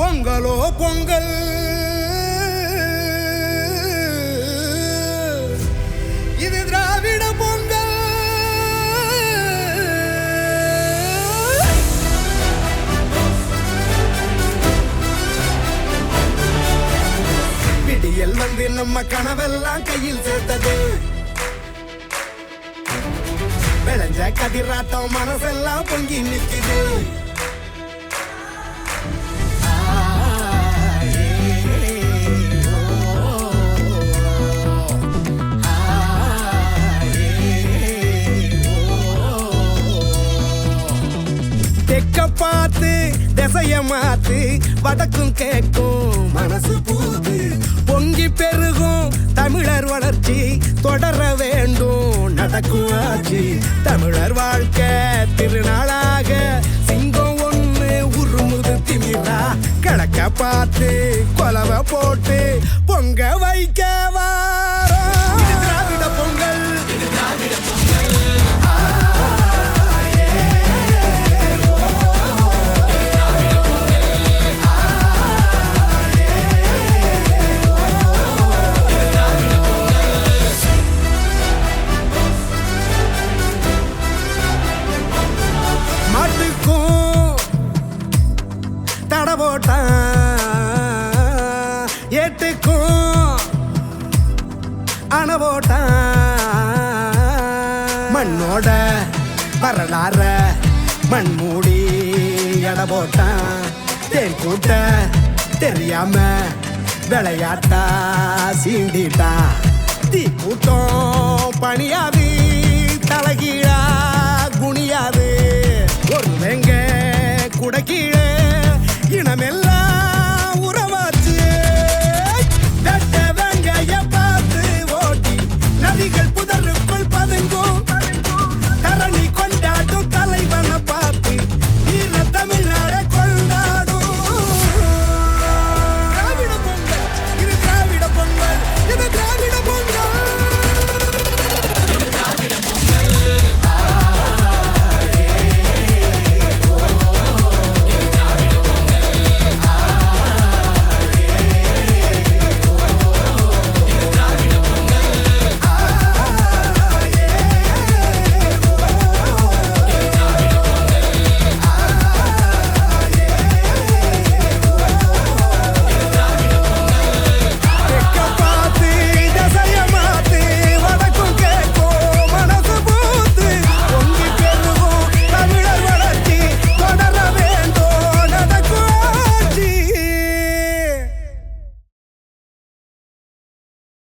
பொங்கலோ பொங்கல் இது திராவிட பொங்கல். விடியல் வந்து நம்ம கனவெல்லாம் கையில் சேர்த்தது. விளைஞ்ச கதிராட்டம் மனசெல்லாம் பொங்கி நிற்குது. தெக்க பார்த்து திசைய மாத்து வடக்கும் கேட்கும் மனசு பூத்து பொங்கி பெருகும் தமிழர் வளர்ச்சி தொடர வேண்டும் நடக்கும் ஆட்சி. தமிழர் வாழ்க்கை திருநாளாக சிங்கம் ஒண்ணு உருமுது திமிரா கிழக்க பார்த்து கொலவை போட்டு பொங்க வைக்க வாரோம். இது திராவிட பொங்கல், இது திராவிட பொங்கல். ஏட்டுக்கும் அணவோட்டான் மண்ணோட வரலாற மண் மூடி எட போட்டான். தேன் கூட்ட தெரியாம விளையாட்டா சீண்டிட்டான். தீ கூட்டம் பணியாது தலகீழா குனியாது. ஒரு வெங்க குடக்கீழே இனமெல்லாம்